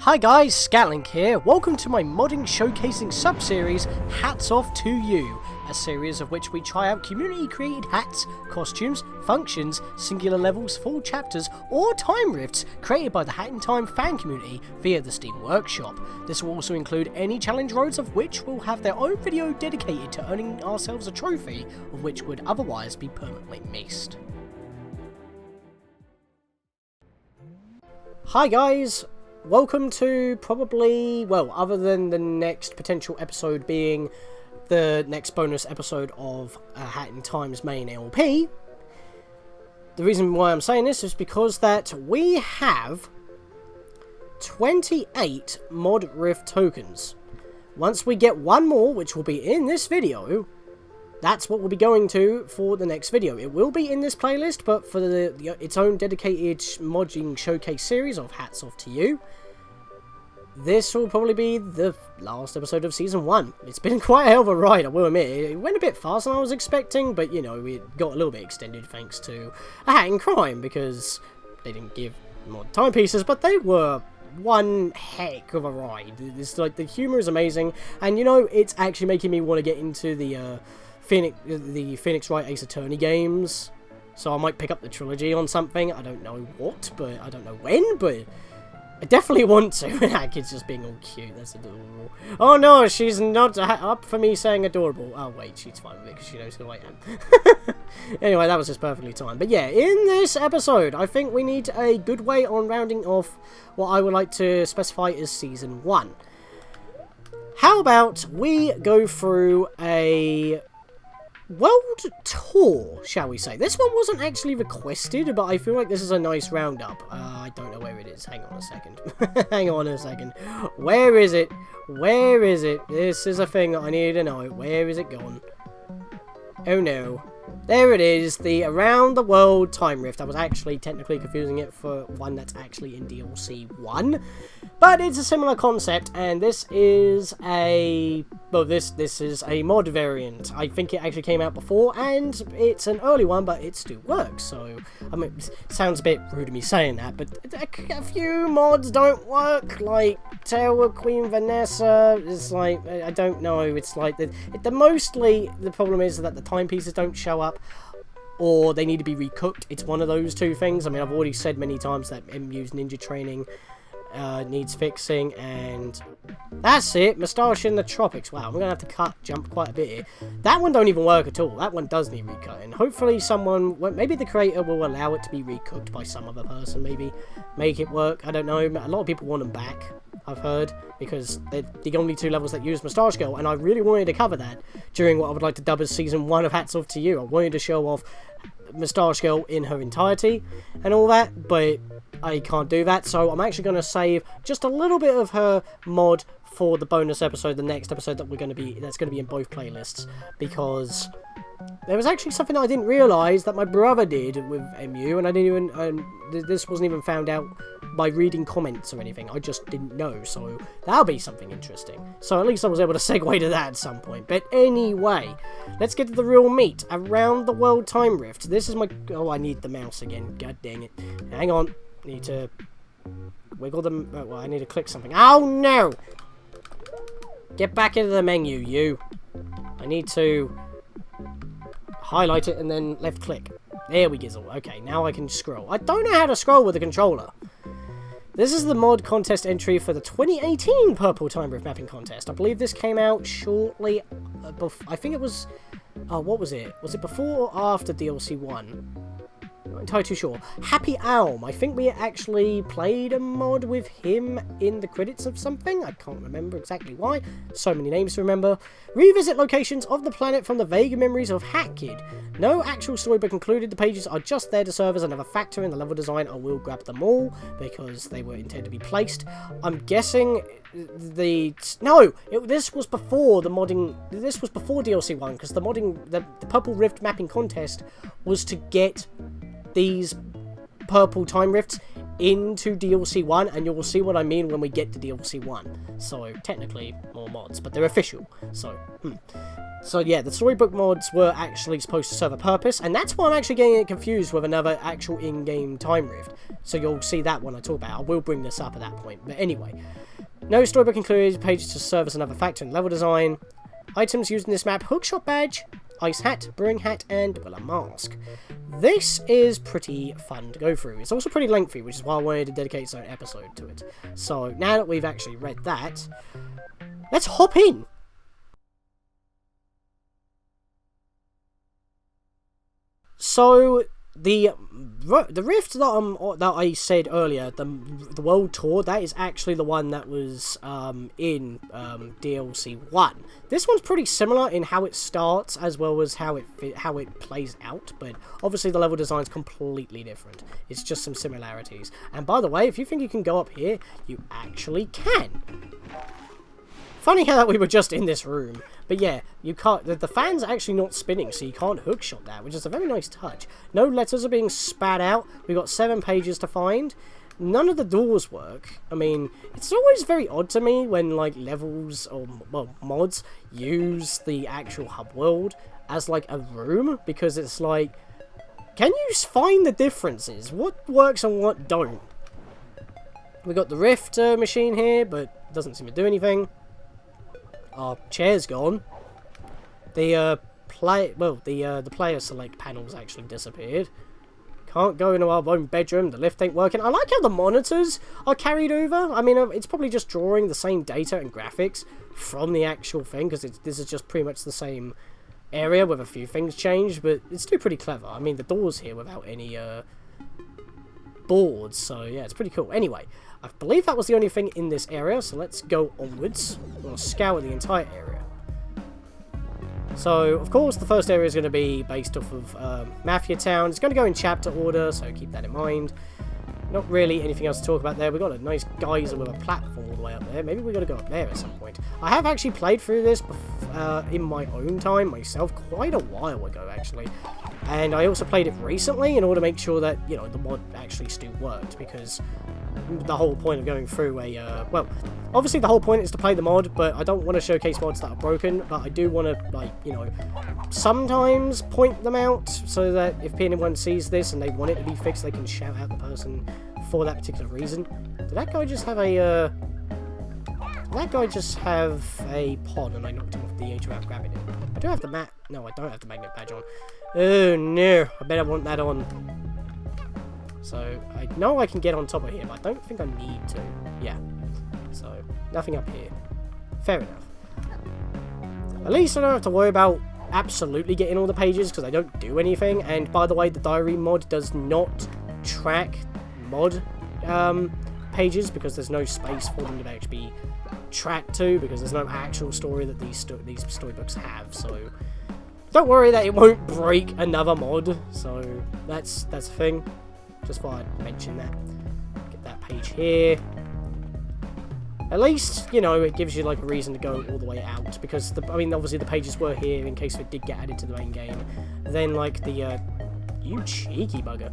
Hi guys, Scatlink here. Welcome to my modding showcasing sub-series, Hats Off to You, a series of which we try out community-created hats, costumes, functions, singular levels, full chapters, or time rifts created by the Hat in Time fan community via the Steam Workshop. This will also include any challenge roads of which will have their own video dedicated to earning ourselves a trophy, of which would otherwise be permanently missed. Hi guys! Welcome to probably, well, other than the next potential episode being the next bonus episode of Hat in Time's main LP. The reason why I'm saying this is because that we have 28 Mod Rift tokens. Once we get one more, which will be in this video, that's what we'll be going to for the next video. It will be in this playlist, but for its own dedicated modding showcase series of Hats Off to You, this will probably be the last episode of Season 1. It's been quite a hell of a ride, I will admit. It went a bit faster than I was expecting, but, you know, it got a little bit extended thanks to a Hat in Crime, because they didn't give more timepieces, but they were one heck of a ride. It's like, the humour is amazing, and, you know, it's actually making me want to get into the Phoenix Wright Ace Attorney games, so I might pick up the trilogy on something. I don't know what, but I don't know when, but I definitely want to. That kid's just being all cute. That's adorable. Oh no, she's not up for me saying adorable. Oh wait, she's fine with it because she knows who I am. Anyway, that was just perfectly timed. But yeah, in this episode, I think we need a good way on rounding off what I would like to specify as Season 1. How about we go through a world tour, shall we say? This one wasn't actually requested, but I feel like this is a nice roundup. I don't know where it is. Hang on a second. Hang on a second. Where is it? Where is it? This is a thing that I need to know. Where is it gone? Oh no. There it is, the Around the World Time Rift. I was actually technically confusing it for one that's actually in DLC 1. But it's a similar concept, and this is a... well, this is a mod variant. I think it actually came out before, and it's an early one, but it still works. So, I mean, it sounds a bit rude of me saying that, but a few mods don't work, like Tower Queen Vanessa. It's like, I don't know, it's like, mostly the problem is that the timepieces don't show up, or they need to be recooked. It's one of those two things. I mean, I've already said many times that MU's ninja training needs fixing, and that's it. Moustache in the Tropics. Wow, I'm gonna have to jump quite a bit here. That one don't even work at all. That one does need recutting. Hopefully someone, maybe the creator will allow it to be recooked by some other person, maybe make it work. I don't know. A lot of people want them back, I've heard, because they're the only two levels that use Moustache Girl, and I really wanted to cover that during what I would like to dub as Season 1 of Hats Off to You. I wanted to show off Moustache Girl in her entirety and all that, but I can't do that, so I'm actually going to save just a little bit of her mod for the bonus episode, the next episode that's going to be in both playlists, because there was actually something I didn't realise that my brother did with MU, and I didn't even, this wasn't even found out by reading comments or anything. I just didn't know, so that'll be something interesting. So at least I was able to segue to that at some point. But anyway, let's get to the real meat. Around the World Time Rift. This is my... oh, I need the mouse again. God dang it. Hang on. Need to wiggle them. Oh, well, I need to click something. Oh no! Get back into the menu, you. I need to highlight it and then left click. There we gizzle. Okay, now I can scroll. I don't know how to scroll with the controller. This is the mod contest entry for the 2018 Purple Time Rift Mapping Contest. I believe this came out shortly before. I think it was... oh, what was it? Was it before or after DLC 1? Not entirely too sure. Happy Alm. I think we actually played a mod with him in the credits of something. I can't remember exactly why. So many names to remember. Revisit locations of the planet from the vague memories of Hat Kid. No actual storybook included. The pages are just there to serve as another factor in the level design. I will grab them all because they were intended to be placed. I'm guessing this was before the modding. This was before DLC 1, because the modding, the Purple Rift Mapping Contest was to get these purple time rifts into DLC 1, and you'll see what I mean when we get to DLC 1. So, technically, more mods, but they're official. So, So yeah, the storybook mods were actually supposed to serve a purpose, and that's why I'm actually getting it confused with another actual in-game time rift. So you'll see that when I talk about it. I will bring this up at that point. But anyway, no storybook included, pages to serve as another factor in level design. Items used in this map: hookshot badge, ice hat, brewing hat, and well, a mask. This is pretty fun to go through. It's also pretty lengthy, which is why I wanted to dedicate its own episode to it. So now that we've actually read that, let's hop in. So the rift that I said earlier, the world tour, that is actually the one that was in DLC 1. This one's pretty similar in how it starts as well as how it plays out, but obviously the level design is completely different. It's just some similarities. And by the way, if you think you can go up here, you actually can. Funny how that we were just in this room. But yeah, you can't. The fan's actually not spinning, so you can't hookshot that, which is a very nice touch. No letters are being spat out. We've got 7 pages to find. None of the doors work. I mean, it's always very odd to me when like levels or well, mods use the actual hub world as like a room, because it's like, can you find the differences? What works and what don't? We got the rift machine here, but it doesn't seem to do anything. Our chair's gone. The player select panel's actually disappeared. Can't go into our own bedroom. The lift ain't working. I like how the monitors are carried over. I mean, it's probably just drawing the same data and graphics from the actual thing, because this is just pretty much the same area with a few things changed, but it's still pretty clever. I mean, the door's here without any boards, so yeah, it's pretty cool. Anyway, I believe that was the only thing in this area, so let's go onwards. We'll scour the entire area. So, of course, the first area is going to be based off of Mafia Town. It's going to go in chapter order, so keep that in mind. Not really anything else to talk about there. We've got a nice geyser with a platform all the way up there. Maybe we've got to go up there at some point. I have actually played through this in my own time myself quite a while ago, actually. And I also played it recently in order to make sure that, you know, the mod actually still worked, because the whole point of going through well, obviously the whole point is to play the mod, but I don't want to showcase mods that are broken, but I do want to, like, you know, sometimes point them out so that if anyone sees this and they want it to be fixed, they can shout out the person for that particular reason. Did that guy just have a, pod and I knocked him off the edge without grabbing it? I do have the mat. No, I don't have the magnet badge on. Oh no, I bet I want that on. So, I know I can get on top of here, but I don't think I need to. Yeah. So, nothing up here. Fair enough. At least I don't have to worry about absolutely getting all the pages, because I don't do anything. And by the way, the diary mod does not track mod pages, because there's no space for them to actually be tracked to, because there's no actual story that these storybooks have. So, don't worry that it won't break another mod. So, that's a thing. Just thought I'd mention that. Get that page here. At least, you know, it gives you like a reason to go all the way out, because I mean, obviously the pages were here in case it did get added to the main game. Then, like, the you cheeky bugger.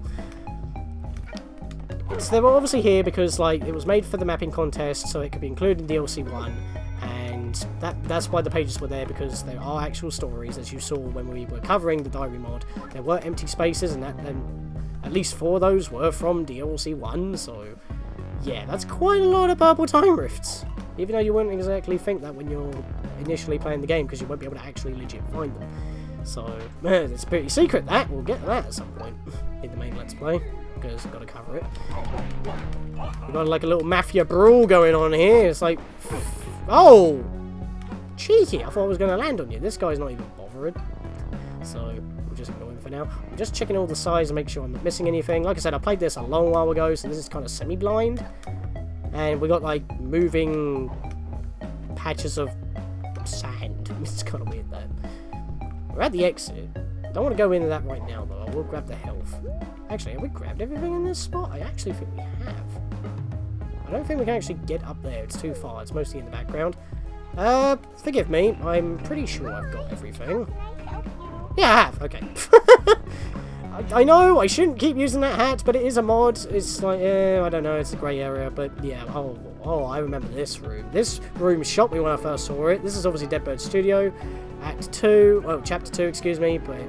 They were obviously here because, like, it was made for the mapping contest, so it could be included in DLC 1, and that's why the pages were there, because there are actual stories, as you saw when we were covering the diary mod. There were empty spaces, and at least 4 of those were from DLC 1, so yeah, that's quite a lot of purple time rifts. Even though you wouldn't exactly think that when you're initially playing the game, because you won't be able to actually legit find them. So, it's pretty secret, that. We'll get to that at some point in the main Let's Play, because I've got to cover it. We've got like a little mafia brawl going on here. It's like, oh! Cheeky, I thought I was going to land on you. This guy's not even bothered. So, we'll just ignore him for now. I'm just checking all the sides and make sure I'm not missing anything. Like I said, I played this a long while ago, so this is kind of semi-blind. And we got like moving patches of sand. It's kind of weird though. We're at the exit. Don't want to go into that right now though. I will grab the health. Actually, have we grabbed everything in this spot? I actually think we have. I don't think we can actually get up there. It's too far. It's mostly in the background. Forgive me. I'm pretty sure I've got everything. Yeah, I have. Okay. I know, I shouldn't keep using that hat, but it is a mod. It's like, I don't know, it's a grey area, but yeah, oh, I remember this room. This room shocked me when I first saw it. This is obviously Deadbird Studio, Chapter 2, excuse me, but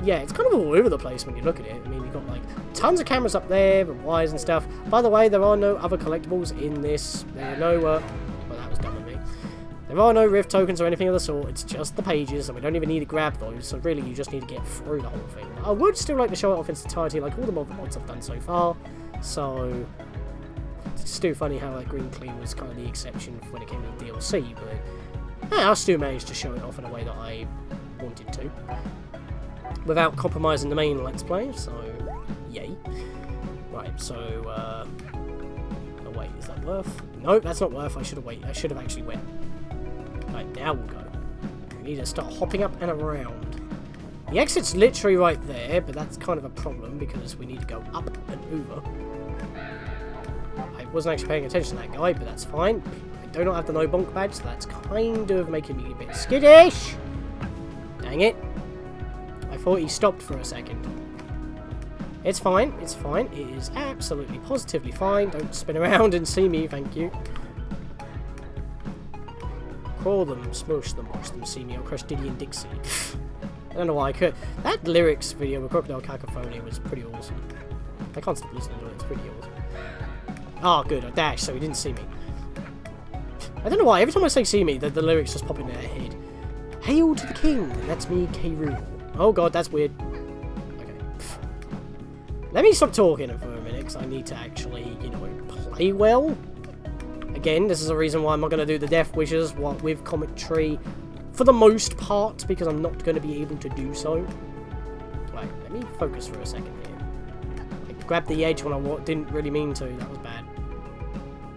yeah, it's kind of all over the place when you look at it. I mean, you've got like tons of cameras up there, and wires and stuff. By the way, there are no other collectibles in this. There are no, well, that was dumb of me. There are no Rift tokens or anything of the sort, it's just the pages, and we don't even need to grab those, so really you just need to get through the whole thing. I would still like to show it off in its entirety, like all the mods I've done so far, so it's still funny how like Green Clean was kind of the exception when it came to the DLC, but yeah, I still managed to show it off in a way that I wanted to, without compromising the main Let's Play, so yay. Right, so, oh wait, is that worth? Nope, that's not worth, I should have actually went. Right, now we'll go. We need to start hopping up and around. The exit's literally right there, but that's kind of a problem because we need to go up and over. I wasn't actually paying attention to that guy, but that's fine. I do not have the no bonk badge, so that's kind of making me a bit skittish. Dang it. I thought he stopped for a second. It's fine, it's fine. It is absolutely, positively fine. Don't spin around and see me, thank you. Crawl them, smush them, watch them see me, I'll crush Diddy and Dixie. I don't know why I could. That lyrics video with Crocodile Cacophony was pretty awesome. I can't stop listening to it, it's pretty awesome. Oh, good, I dashed so he didn't see me. I don't know why, every time I say see me, the lyrics just pop in their head. Hail to the king, that's me, K. Rool. Oh god, that's weird. Okay. Let me stop talking for a minute, because I need to actually, you know, play well. Again, this is a reason why I'm not going to do the Death Wishes with commentary for the most part, because I'm not going to be able to do so. Right, let me focus for a second here. I grabbed the edge when I didn't really mean to, that was bad.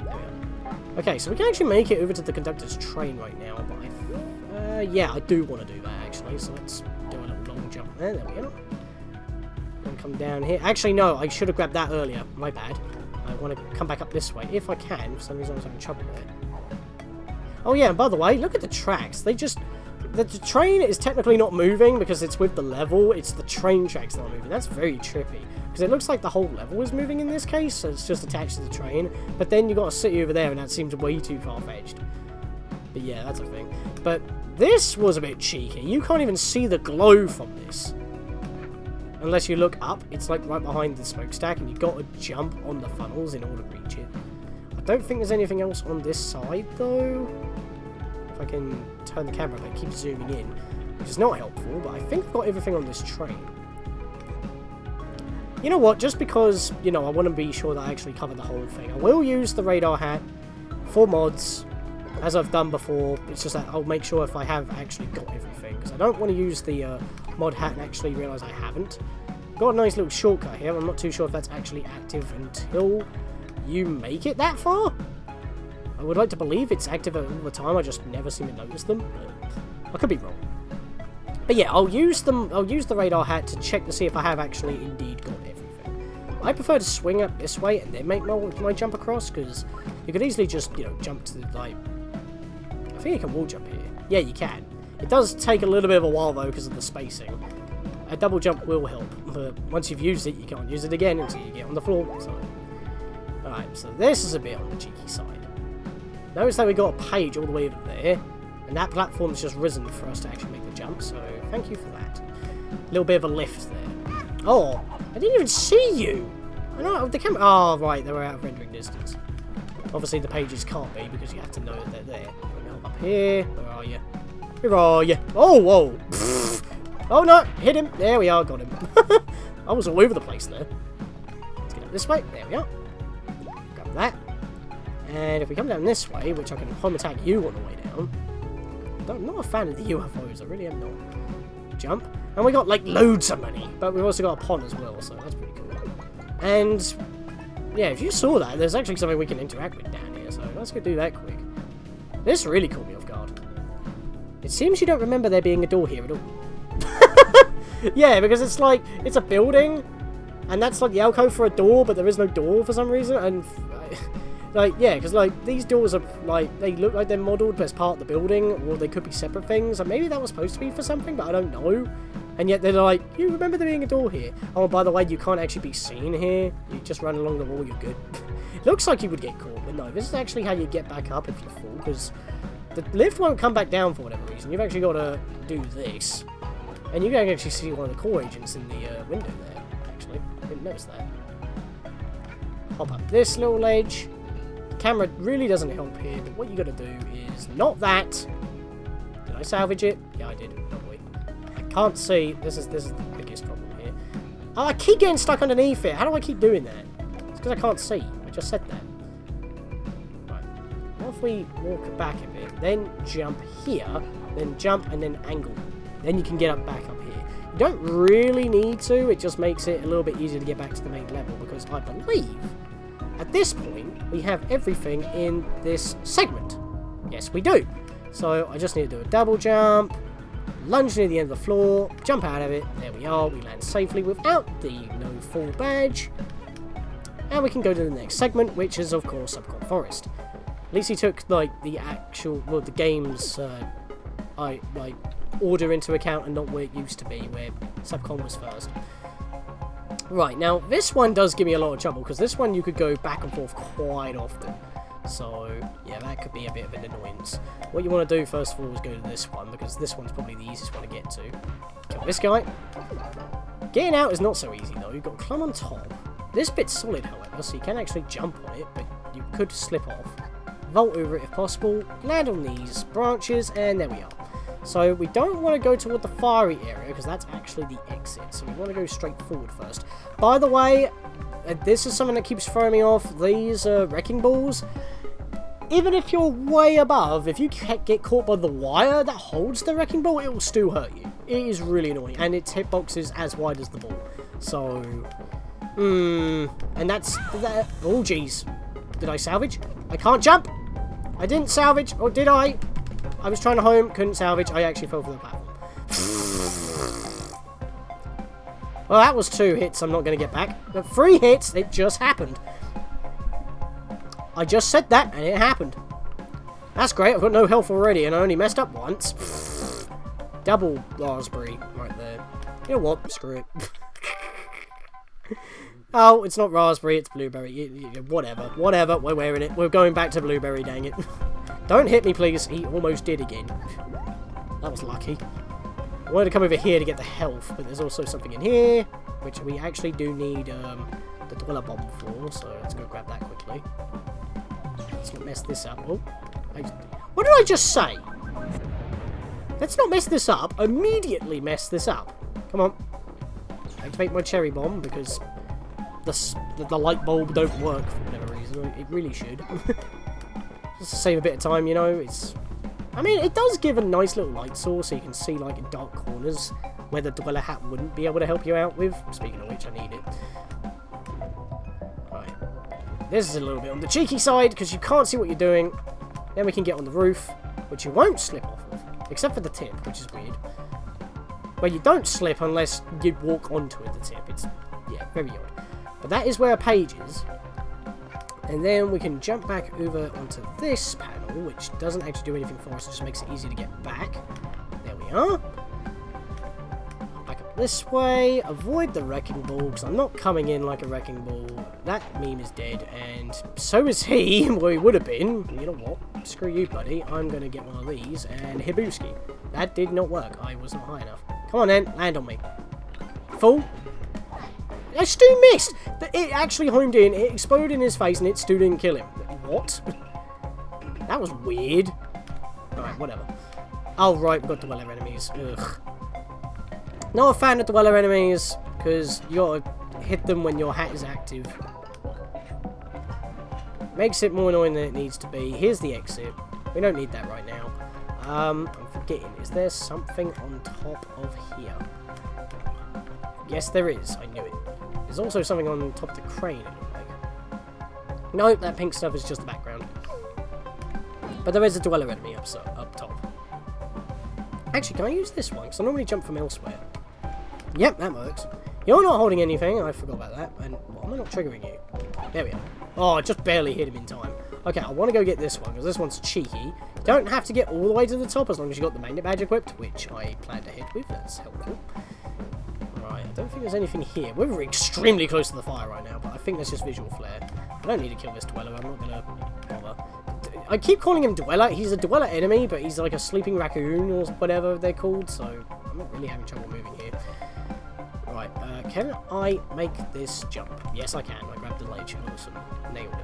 There we are. Okay, so we can actually make it over to the conductor's train right now, but yeah, I do want to do that actually, so let's do a little long jump there, there we are. And come down here. Actually, no, I should have grabbed that earlier, my bad. I want to come back up this way, if I can. For some reason I was having trouble there. Oh yeah, and by the way, look at the tracks. They just... The train is technically not moving because it's with the level. It's the train tracks that are moving. That's very trippy. Because it looks like the whole level is moving in this case, so it's just attached to the train. But then you got a city over there, and that seems way too far-fetched. But yeah, that's a thing. But this was a bit cheeky. You can't even see the glow from this. Unless you look up, it's like right behind the smokestack, and you've got to jump on the funnels in order to reach it. I don't think there's anything else on this side, though. If I can turn the camera, but keep zooming in, which is not helpful, but I think I've got everything on this train. You know what, just because, you know, I want to be sure that I actually cover the whole thing, I will use the radar hat for mods, as I've done before. It's just that I'll make sure if I have actually got everything, because I don't want to use the mod hat and actually realise I haven't. Got a nice little shortcut here. I'm not too sure if that's actually active until you make it that far. I would like to believe it's active all the time. I just never seem to notice them, but I could be wrong. But yeah, I'll use the radar hat to check to see if I have actually indeed got everything. I prefer to swing up this way and then make my jump across, because you could easily just, you know, jump to the, like... I think you can wall jump here. Yeah, you can. It does take a little bit of a while though because of the spacing. A double jump will help, but once you've used it, you can't use it again until you get on the floor. So, alright, so this is a bit on the cheeky side. Notice that we got a page all the way over there, and that platform's just risen for us to actually make the jump, so thank you for that. A little bit of a lift there. Oh, I didn't even see you! I know, the camera... Oh, right, they were out of rendering distance. Obviously the pages can't be, because you have to know that they're there. Let me help up here. Where are you? Where are you? Oh, whoa! Oh no, hit him. There we are, got him. I was all over the place there. Let's get up this way. There we are. Grab that. And if we come down this way, which I can home attack you on the way down. I'm not a fan of the UFOs, I really am not. Jump. And we got like loads of money, but we've also got a pond as well, so that's pretty cool. And yeah, if you saw that, there's actually something we can interact with down here, so let's go do that quick. This really caught me off guard. It seems you don't remember there being a door here at all. Yeah, because it's like, it's a building, and that's like the alcove for a door, but there is no door for some reason, and like, yeah, because like, these doors are like, they look like they're modelled as part of the building, or they could be separate things, and maybe that was supposed to be for something, but I don't know. And yet they're like, you remember there being a door here? Oh, by the way, you can't actually be seen here. You just run along the wall, you're good. Looks like you would get caught, but no, this is actually how you get back up if you fall, because the lift won't come back down for whatever reason. You've actually got to do this. And you can actually see one of the core agents in the window there, actually. I didn't notice that. Hop up this little ledge. The camera really doesn't help here, but what you got to do is not that. Did I salvage it? Yeah, I did. Oh, wait. I can't see. This is the biggest problem here. Oh, I keep getting stuck underneath it. How do I keep doing that? It's because I can't see. I just said that. Right. What if we walk back a bit, then jump here, then jump and then angle. Then you can get back up here. You don't really need to. It just makes it a little bit easier to get back to the main level, because I believe at this point we have everything in this segment. Yes, we do. So I just need to do a double jump, lunge near the end of the floor, jump out of it. There we are. We land safely without the no fall badge. And we can go to the next segment, which is, of course, Subcon Forest. At least he took, like, the actual, well, the game's, order into account and not where it used to be, where Subcon was first. Right, now, this one does give me a lot of trouble, because this one you could go back and forth quite often. So, yeah, that could be a bit of an annoyance. What you want to do, first of all, is go to this one, because this one's probably the easiest one to get to. Kill this guy. Getting out is not so easy, though. You've got to climb on top. This bit's solid, however, so you can actually jump on it, but you could slip off. Vault over it if possible, land on these branches, and there we are. So we don't want to go toward the fiery area, because that's actually the exit, so we want to go straight forward first. By the way, this is something that keeps throwing me off, these wrecking balls. Even if you're way above, if you get caught by the wire that holds the wrecking ball, it will still hurt you. It is really annoying, and its hitbox is as wide as the ball. So, and that's that. Oh, jeez. Did I salvage? I can't jump! I didn't salvage, or did I? I was trying to home, couldn't salvage, I actually fell for the platform. Well, that was 2 hits I'm not going to get back. But 3 hits, it just happened. I just said that, and it happened. That's great, I've got no health already, and I only messed up once. Double raspberry right there. You know what, screw it. Oh, it's not raspberry, it's blueberry. Whatever, we're wearing it. We're going back to blueberry, dang it. Don't hit me, please. He almost did again. That was lucky. I wanted to come over here to get the health, but there's also something in here, which we actually do need the dweller bomb for, so let's go grab that quickly. Let's not mess this up. Oh, what did I just say? Let's not mess this up. Immediately mess this up. Come on. Activate my cherry bomb, because the light bulb don't work for whatever reason. It really should. Just to save a bit of time, you know. I mean, it does give a nice little light source, so you can see, like, in dark corners where the dweller hat wouldn't be able to help you out with. Speaking of which, I need it. Right. This is a little bit on the cheeky side, because you can't see what you're doing. Then we can get on the roof, which you won't slip off of, except for the tip, which is weird. Well, you don't slip unless you walk onto it, the tip. It's, yeah, very odd. But that is where a page is. And then we can jump back over onto this panel, which doesn't actually do anything for us, it just makes it easier to get back. There we are. Back up this way, avoid the wrecking ball, because I'm not coming in like a wrecking ball. That meme is dead, and so is he. Well, he would have been. You know what? Screw you, buddy. I'm going to get one of these, and Hibuski. That did not work. I was not high enough. Come on then, land on me. Fool. I still missed! It actually homed in, it exploded in his face, and it still didn't kill him. What? That was weird. Alright, whatever. Oh, right, we've got dweller enemies. Ugh. Not a fan of dweller enemies, because you gotta hit them when your hat is active. Makes it more annoying than it needs to be. Here's the exit. We don't need that right now. I'm forgetting. Is there something on top of here? Yes, there is. I knew it. There's also something on top of the crane, it looked like. No, that pink stuff is just the background. But there is a dweller enemy up top. Actually, can I use this one? Because I normally jump from elsewhere. Yep, that works. You're not holding anything. I forgot about that. And why am I not triggering you? There we are. Oh, I just barely hit him in time. Okay, I want to go get this one, because this one's cheeky. You don't have to get all the way to the top as long as you got the magnet badge equipped, which I plan to hit with. That's helpful. don't think there's anything here. We're extremely close to the fire right now, but I think that's just visual flare. I don't need to kill this dweller. I'm not going to bother. I keep calling him dweller. He's a dweller enemy, but he's like a sleeping raccoon or whatever they're called, so I'm not really having trouble moving here. Right, can I make this jump? Yes, I can. I grabbed the ledge. Awesome. Nailed it.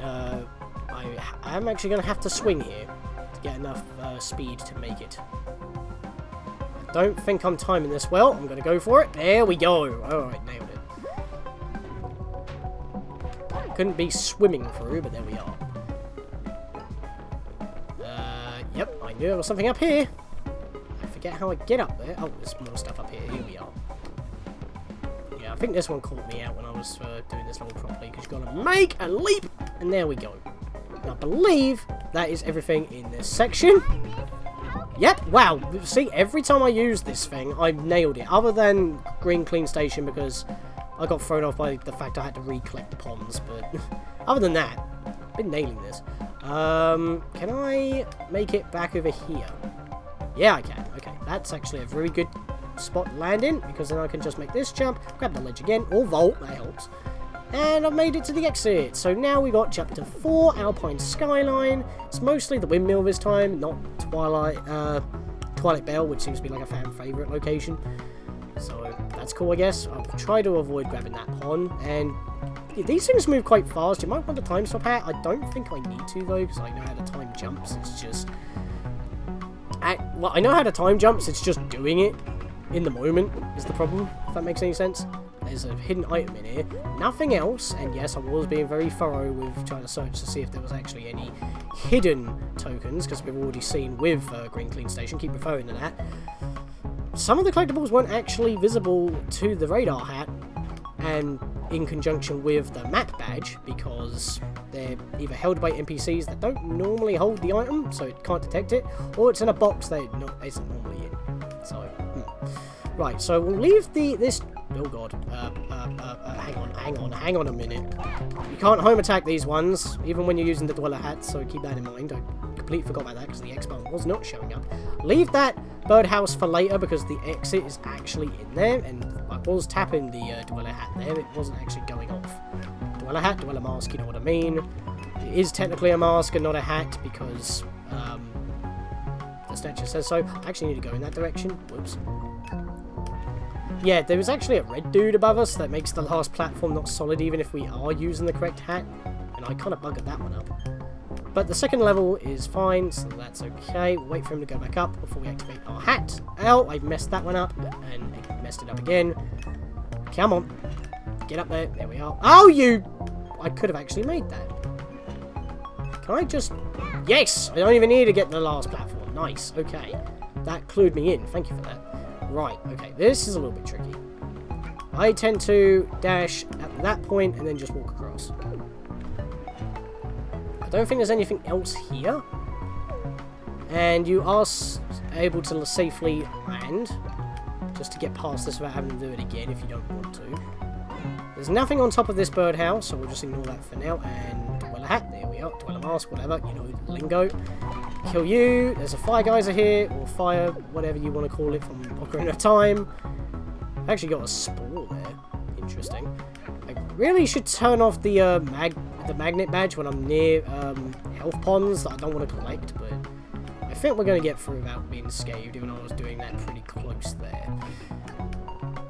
I am actually going to have to swing here to get enough speed to make it. I don't think I'm timing this well. I'm going to go for it. There we go. Alright, nailed it. Couldn't be swimming through, but there we are. Yep, I knew there was something up here. I forget how I get up there. Oh, there's more stuff up here. Here we are. Yeah, I think this one caught me out when I was doing this level properly, because you've got to make a leap, and there we go. And I believe that is everything in this section. Yep, wow. See, every time I use this thing, I've nailed it. Other than Green Clean Station, because I got thrown off by the fact I had to recollect the ponds, but other than that, I've been nailing this. Can I make it back over here? Yeah, I can. Okay, that's actually a very good spot to land in, because then I can just make this jump, grab the ledge again, or vault, that helps. And I've made it to the exit. So now we got Chapter 4, Points Skyline. It's mostly the windmill this time, not Twilight Bell, which seems to be like a fan favourite location. So that's cool, I guess. I'll try to avoid grabbing that pond. And yeah, these things move quite fast. You might want to time stop hat. I don't think I need to, though, because I know how to time jumps. It's just... well, I know how to time jumps. It's just doing it in the moment is the problem, if that makes any sense. There's a hidden item in here. Nothing else. And yes, I was being very thorough with trying to search to see if there was actually any hidden tokens, because we've already seen with Green Clean Station. Keep referring to that. Some of the collectibles weren't actually visible to the radar hat, and in conjunction with the map badge, because they're either held by NPCs that don't normally hold the item, so it can't detect it, or it's in a box that it isn't normally in. So, right, so we'll leave this... Oh god, hang on a minute. You can't home attack these ones, even when you're using the dweller hat, so keep that in mind. I completely forgot about that, because the X button was not showing up. Leave that birdhouse for later, because the exit is actually in there, and I was tapping the dweller hat there, it wasn't actually going off. Dweller hat, dweller mask, you know what I mean. It is technically a mask and not a hat, because the statue says so. I actually need to go in that direction. Whoops. Yeah, there was actually a red dude above us that makes the last platform not solid even if we are using the correct hat, and I kind of buggered that one up. But the second level is fine, so that's okay. We'll wait for him to go back up before we activate our hat. Oh, I messed that one up, and messed it up again. Come on. Get up there. There we are. Oh, you... I could have actually made that. Can I just... Yes! I don't even need to get to the last platform. Nice. Okay. That clued me in. Thank you for that. Right, okay, this is a little bit tricky. I tend to dash at that point and then just walk across. I don't think there's anything else here. And you are able to safely land, just to get past this without having to do it again if you don't want to. There's nothing on top of this birdhouse, so we'll just ignore that for now. And dweller hat, there we are, dweller mask, whatever, you know, lingo. Kill you. There's a fire geyser here, or fire, whatever you want to call it, from Ocarina of Time. I've actually got a spore there. Interesting. I really should turn off the magnet badge when I'm near health ponds that I don't want to collect, but I think we're going to get through without being scathed, even though I was doing that pretty close there.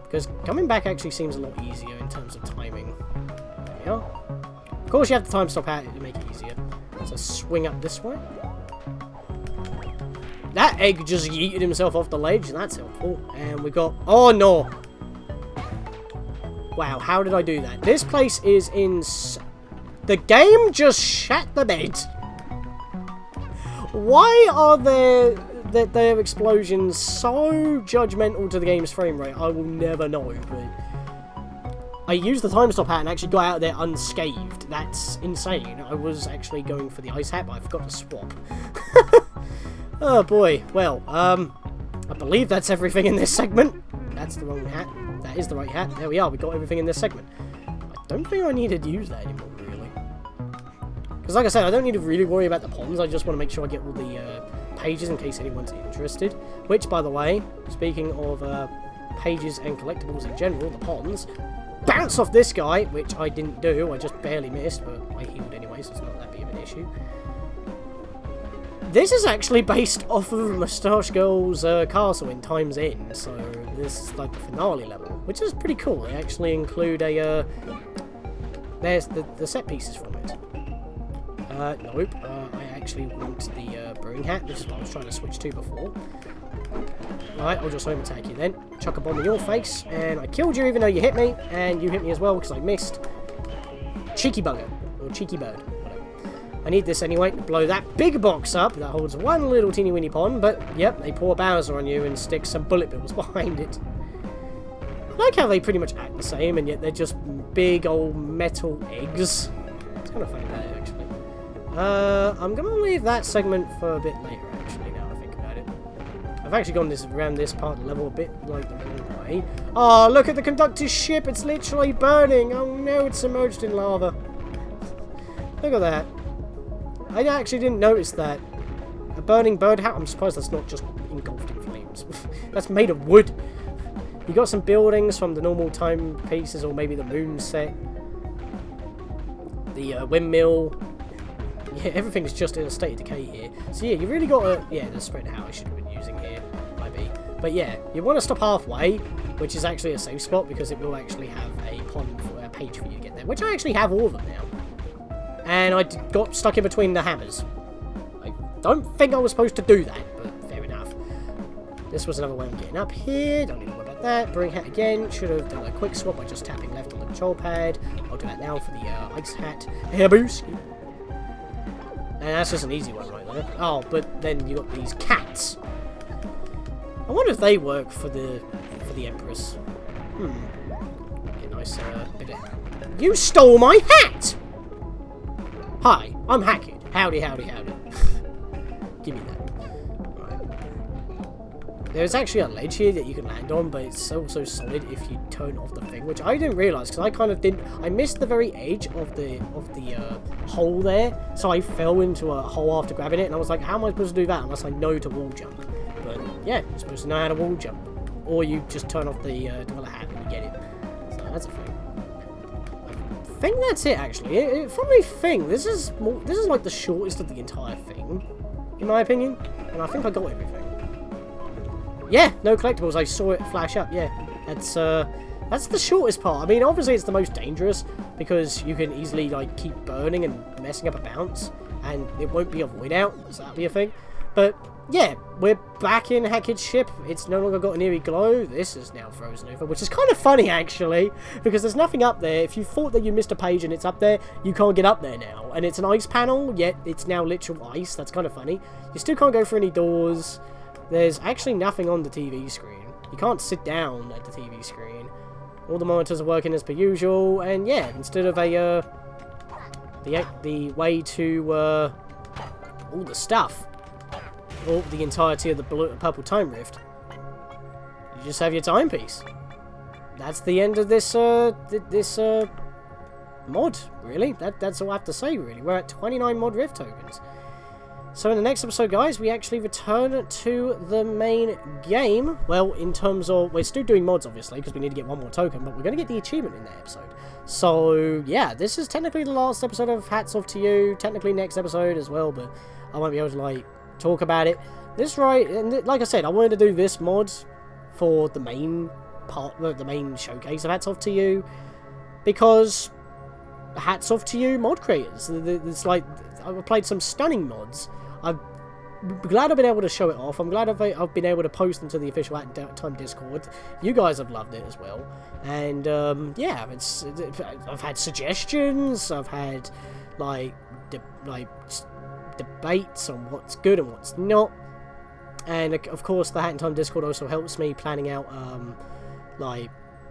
Because coming back actually seems a lot easier in terms of timing. There we are. Of course, you have the time stop hat to make it easier. So swing up this way. That egg just yeeted himself off the ledge, and that's helpful. And we got... Oh, no! Wow, how did I do that? This place is in... The game just shat the bed. Why are their explosions so judgmental to the game's frame rate? I will never know, but... I used the time stop hat and actually got out there unscathed. That's insane. I was actually going for the ice hat, but I forgot to swap. Oh boy, well, I believe that's everything in this segment. That's the wrong hat. That is the right hat. There we are, we got everything in this segment. I don't think I needed to use that anymore, really. Because like I said, I don't need to really worry about the ponds, I just want to make sure I get all the pages in case anyone's interested. Which, by the way, speaking of pages and collectibles in general, the ponds. Bounce off this guy, which I didn't do, I just barely missed, but I healed anyway, so it's not that big of an issue. This is actually based off of Moustache Girl's castle in Time's End, so this is like the finale level, which is pretty cool. They actually include a, there's the set pieces from it. Nope, I actually want the brewing hat, which is what I was trying to switch to before. Right, I'll just home attack you then. Chuck a bomb in your face, and I killed you even though you hit me, and you hit me as well because I missed. Cheeky bugger, or cheeky bird, whatever. I need this anyway to blow that big box up that holds one little teeny weeny pond, but yep, they pour Bowser on you and stick some bullet bills behind it. I like how they pretty much act the same, and yet they're just big old metal eggs. It's kind of funny that actually. I'm gonna leave that segment for a bit later actually, now I think about it. I've actually gone around this part of the level a bit like the wrong way. Oh, look at the conductor's ship, it's literally burning! Oh no, it's submerged in lava. Look at that. I actually didn't notice that. A burning birdhouse? I'm surprised that's not just engulfed in flames. That's made of wood. You got some buildings from the normal timepieces, or maybe the moon set. The windmill. Yeah, everything's just in a state of decay here. So yeah, you really got to... Yeah, the spread how I should have been using here, maybe. But yeah, you want to stop halfway, which is actually a safe spot, because it will actually have a pond for a page for you to get there, which I actually have all of them now. And I got stuck in between the hammers. I don't think I was supposed to do that, but fair enough. This was another way of getting up here. Don't need to worry about that. Brewing hat again. Should have done a quick swap by just tapping left on the control pad. I'll do that now for the ice hat. Hair boost. And that's just an easy one right there. Oh, but then you got these cats. I wonder if they work for the Empress. Get a nice bit of... You stole my hat! Hi, I'm Hackett. Howdy, howdy, howdy. Give me that. Right. There's actually a ledge here that you can land on, but it's so solid if you turn off the thing, which I didn't realise, because I kind of didn't... I missed the very edge of the hole there, so I fell into a hole after grabbing it, and I was like, how am I supposed to do that unless I know to wall jump? But yeah, you're supposed to know how to wall jump. Or you just turn off the developer hat and you get it. So that's a thing. I think that's it actually. From a thing, this is like the shortest of the entire thing, in my opinion. And I think I got everything. Yeah, no collectibles. I saw it flash up. Yeah, that's the shortest part. I mean, obviously it's the most dangerous because you can easily like keep burning and messing up a bounce, and it won't be a void out, so that'll be a thing. But yeah, we're back in Hackett's ship. It's no longer got an eerie glow. This is now frozen over, which is kind of funny actually, because there's nothing up there. If you thought that you missed a page and it's up there, you can't get up there now. And it's an ice panel, yet it's now literal ice. That's kind of funny. You still can't go through any doors. There's actually nothing on the TV screen. You can't sit down at the TV screen. All the monitors are working as per usual, and yeah, instead of a the way to all the stuff, or the entirety of the purple time rift, you just have your timepiece. That's the end of this mod, really. That's all I have to say, really. We're at 29 mod rift tokens. So in the next episode, guys, we actually return to the main game. Well, in terms of... We're still doing mods, obviously, because we need to get one more token, but we're going to get the achievement in that episode. So, yeah, this is technically the last episode of Hats Off to You. Technically next episode as well, but I won't be able to, like, talk about it. This, right, and like I said, I wanted to do this mod for the main part, the main showcase of Hats Off to You, because hats off to you, mod creators. It's like, I've played some stunning mods. I'm glad I've been able to show it off. I'm glad I've been able to post them to the official At Time Discord. You guys have loved it as well. And, yeah, I've had suggestions. I've had, like debates on what's good and what's not. And, of course, the Hat in Time Discord also helps me planning out, like,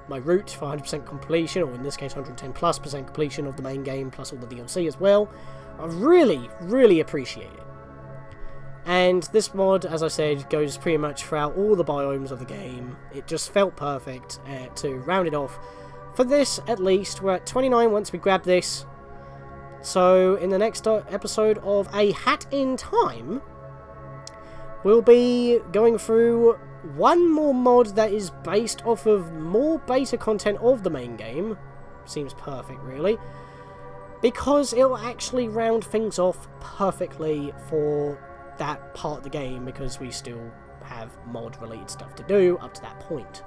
my route for 100% completion, or in this case 110+% completion of the main game, plus all the DLC as well. I really, really appreciate it. And this mod, as I said, goes pretty much throughout all the biomes of the game. It just felt perfect to round it off. For this, at least, we're at 29 once we grab this. So, in the next episode of A Hat in Time, we'll be going through one more mod that is based off of more beta content of the main game. Seems perfect, really. Because it'll actually round things off perfectly for that part of the game, because we still have mod-related stuff to do up to that point.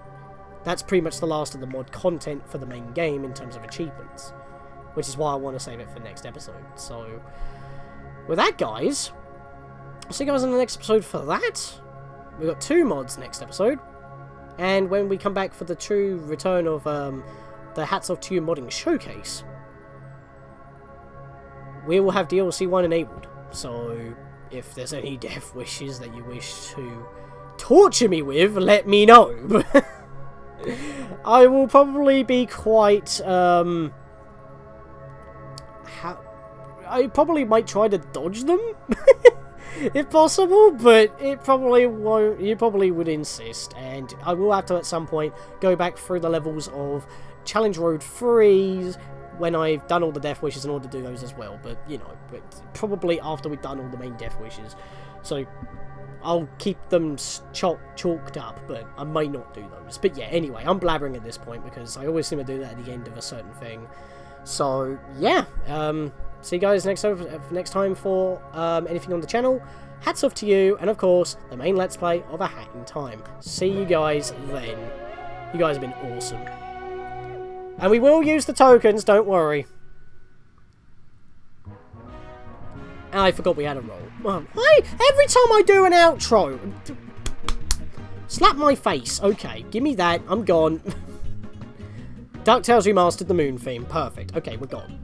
That's pretty much the last of the mod content for the main game in terms of achievements. Which is why I want to save it for the next episode. So, with that, guys, I'll see you guys in the next episode for that. We've got 2 mods next episode. And when we come back for the true return of the Hats Off to You modding showcase, we will have DLC 1 enabled. So, if there's any death wishes that you wish to torture me with, let me know. I will probably be quite, I probably might try to dodge them, if possible, but it probably won't. You probably would insist, and I will have to at some point go back through the levels of Challenge Road 3 when I've done all the death wishes in order to do those as well, but, you know, probably after we've done all the main death wishes. So, I'll keep them chalked up, but I might not do those. But yeah, anyway, I'm blabbering at this point, because I always seem to do that at the end of a certain thing. So, yeah, see you guys next time for anything on the channel. Hats off to you, and of course, the main Let's Play of A Hat in Time. See you guys then. You guys have been awesome. And we will use the tokens, don't worry. And I forgot we had a roll. Why? Every time I do an outro... Slap my face. Okay, give me that. I'm gone. DuckTales Remastered the Moon theme. Perfect. Okay, we're gone.